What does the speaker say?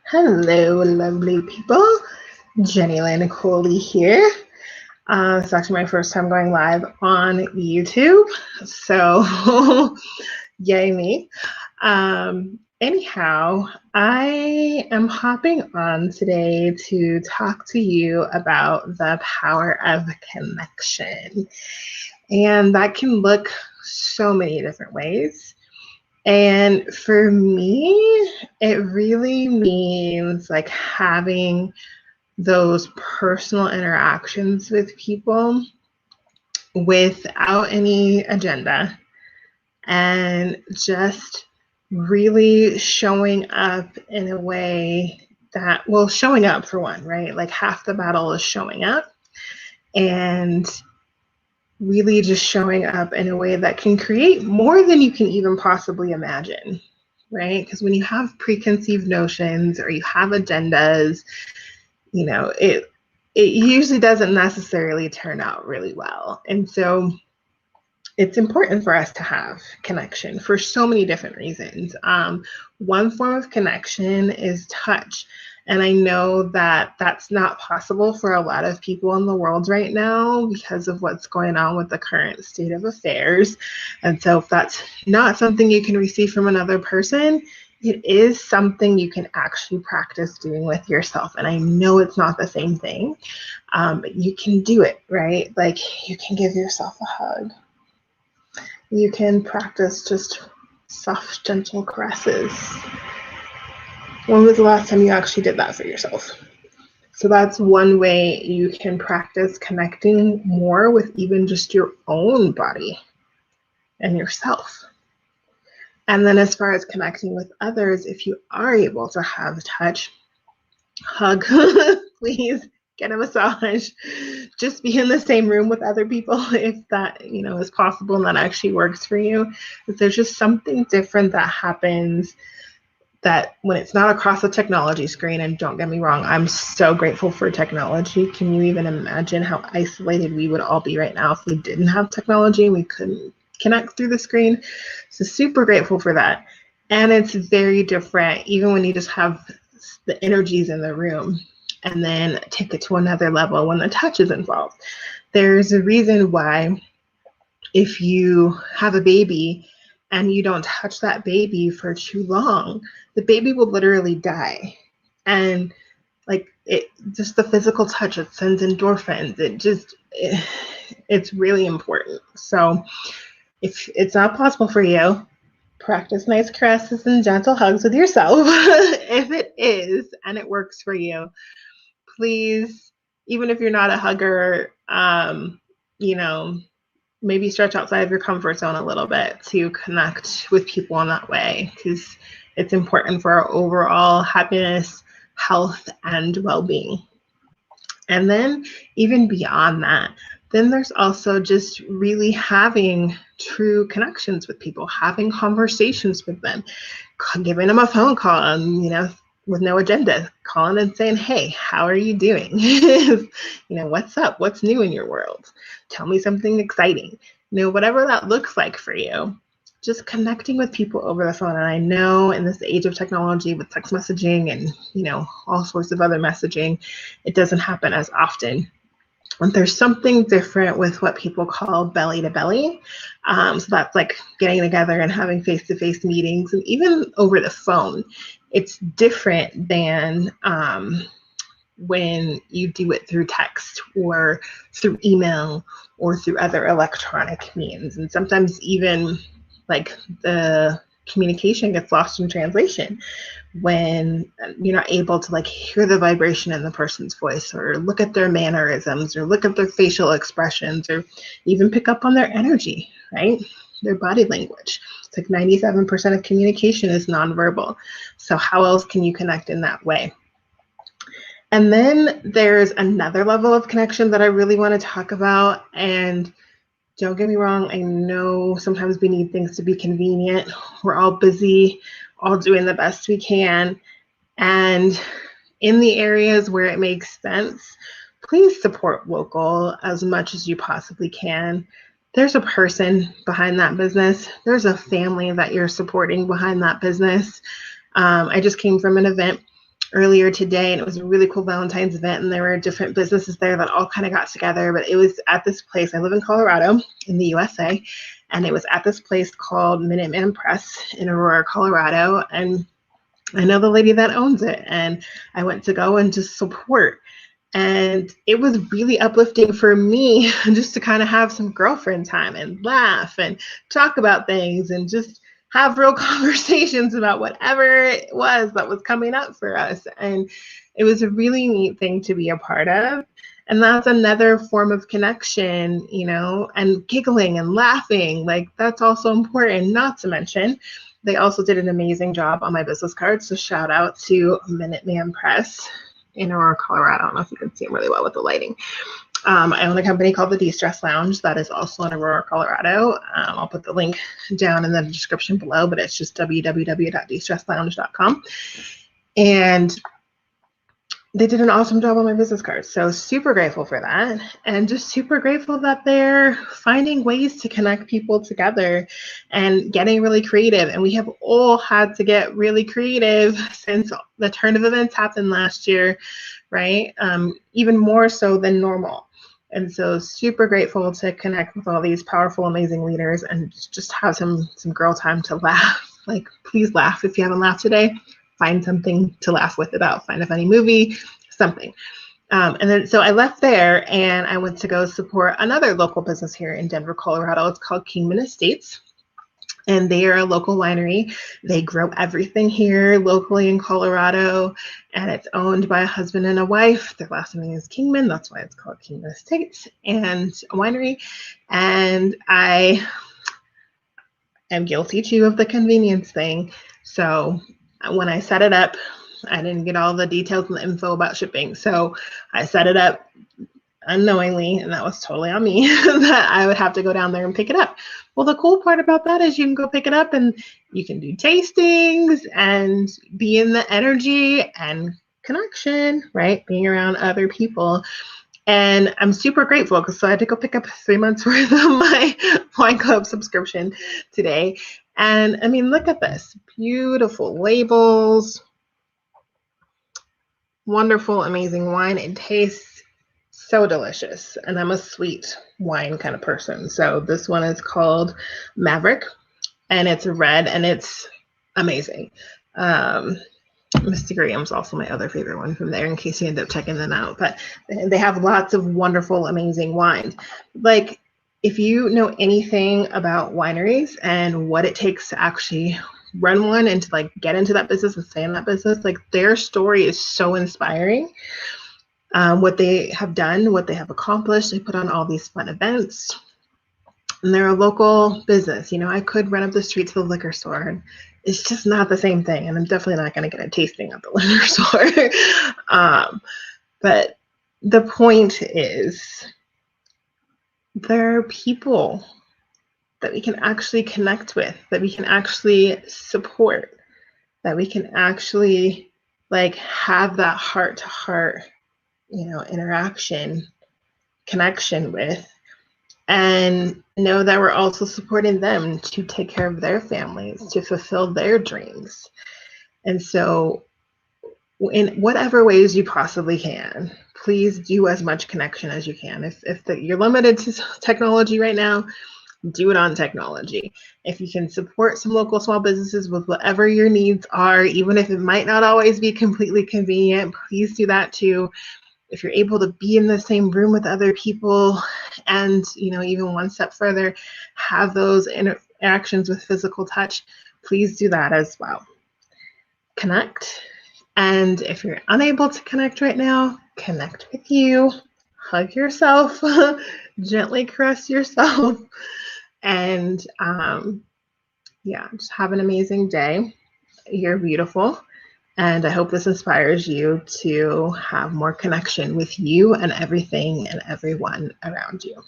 Hello, lovely people. Jenny Lynn Coley here. It's actually my first time going live on YouTube, so yay me. Anyhow, I am hopping on today to talk to you about the power of connection. And that can look so many different ways. And for me, it really means like having those personal interactions with people without any agenda and just really showing up in a way that, well, showing up for one, right? Like half the battle is showing up, and really just showing up in a way that can create more than you can even possibly imagine, right? Because when you have preconceived notions or you have agendas, it usually doesn't necessarily turn out really well. And so it's important for us to have connection for so many different reasons. One form of connection is touch. And I know that that's not possible for a lot of people in the world right now because of what's going on with the current state of affairs. And so if that's not something you can receive from another person, it is something you can actually practice doing with yourself. And I know it's not the same thing, but you can do it, right? Like you can give yourself a hug. You can practice just soft, gentle caresses. When was the last time you actually did that for yourself? So that's one way you can practice connecting more with even just your own body and yourself. And then as far as connecting with others, if you are able to have touch, hug, please get a massage, just be in the same room with other people if that, is possible and that actually works for you. If there's just something different that happens that when it's not across a technology screen, and don't get me wrong, I'm so grateful for technology. Can you even imagine how isolated we would all be right now if we didn't have technology and we couldn't connect through the screen? So super grateful for that. And it's very different even when you just have the energies in the room, and then take it to another level when the touch is involved. There's a reason why if you have a baby and you don't touch that baby for too long, the baby will literally die. And like just the physical touch, it sends endorphins. It's really important. So if it's not possible for you, practice nice caresses and gentle hugs with yourself. If it is and it works for you, please, even if you're not a hugger, maybe stretch outside of your comfort zone a little bit to connect with people in that way, because it's important for our overall happiness, health, and well-being. And then even beyond that, then there's also just really having true connections with people, having conversations with them, giving them a phone call, and, with no agenda, calling and saying, hey, how are you doing? What's up? What's new in your world? Tell me something exciting. Whatever that looks like for you, just connecting with people over the phone. And I know in this age of technology with text messaging and, all sorts of other messaging, it doesn't happen as often. And there's something different with what people call belly to belly. So that's like getting together and having face-to-face meetings, and even over the phone. It's different than when you do it through text or through email or through other electronic means. And sometimes even like the communication gets lost in translation when you're not able to like hear the vibration in the person's voice, or look at their mannerisms, or look at their facial expressions, or even pick up on their energy, right? Their body language. It's like 97% of communication is nonverbal. So how else can you connect in that way? And then there's another level of connection that I really want to talk about. And don't get me wrong, I know sometimes we need things to be convenient. We're all busy, all doing the best we can. And in the areas where it makes sense, please support local as much as you possibly can. There's a person behind that business. There's a family that you're supporting behind that business. I just came from an event earlier today, and it was a really cool Valentine's event, and there were different businesses there that all kind of got together. But it was at this place. I live in Colorado in the USA, and it was at this place called Minuteman Press in Aurora, Colorado. And I know the lady that owns it, and I went to go and just support. And it was really uplifting for me just to kind of have some girlfriend time and laugh and talk about things and just have real conversations about whatever it was that was coming up for us. And it was a really neat thing to be a part of. And that's another form of connection, you know, and giggling and laughing. Like, that's also important, not to mention they also did an amazing job on my business card. So shout out to Minuteman Press in Aurora, Colorado. I don't know if you can see them really well with the lighting. I own a company called the De-Stress Lounge that is also in Aurora, Colorado. I'll put the link down in the description below, but it's just www.destresslounge.com. And they did an awesome job on my business card. So super grateful for that. And just super grateful that they're finding ways to connect people together and getting really creative. And we have all had to get really creative since the turn of events happened last year, right? Even more so than normal. And so super grateful to connect with all these powerful, amazing leaders and just have some girl time to laugh. Like, please laugh if you haven't laughed today. Find something to laugh with about. Find a funny movie, something. And then so I left there and I went to go support another local business here in Denver, Colorado. It's called Kingman Estates. And they are a local winery. They grow everything here locally in Colorado. And it's owned by a husband and a wife. Their last name is Kingman. That's why it's called Kingman Estates and a winery. And I am guilty too of the convenience thing. So when I set it up, I didn't get all the details and the info about shipping. So I set it up unknowingly, and that was totally on me, that I would have to go down there and pick it up. Well, the cool part about that is you can go pick it up and you can do tastings and be in the energy and connection, right? Being around other people. And I'm super grateful because so I had to go pick up 3 months worth of my wine club subscription today. And I mean, look at this, beautiful labels, wonderful, amazing wine. It tastes so delicious. And I'm a sweet wine kind of person. So this one is called Maverick and it's red and it's amazing. Mystic Graham's also my other favorite one from there in case you end up checking them out. But they have lots of wonderful, amazing wines. Like, if you know anything about wineries and what it takes to actually run one and to like get into that business and stay in that business, like their story is so inspiring. What they have done, what they have accomplished, they put on all these fun events. And they're a local business. You know, I could run up the street to the liquor store and it's just not the same thing. And I'm definitely not going to get a tasting at the liquor store. But the point is, there are people that we can actually connect with, that we can actually support, that we can actually like have that heart to heart, you know, interaction, connection with, and know that we're also supporting them to take care of their families, to fulfill their dreams. And so in whatever ways you possibly can, please do as much connection as you can. If you're limited to technology right now, do it on technology. If you can support some local small businesses with whatever your needs are, even if it might not always be completely convenient, please do that too. If you're able to be in the same room with other people and, you know, even one step further, have those interactions with physical touch, please do that as well. Connect. And if you're unable to connect right now, connect with you, hug yourself, gently caress yourself, and yeah, just have an amazing day. You're beautiful. And I hope this inspires you to have more connection with you and everything and everyone around you.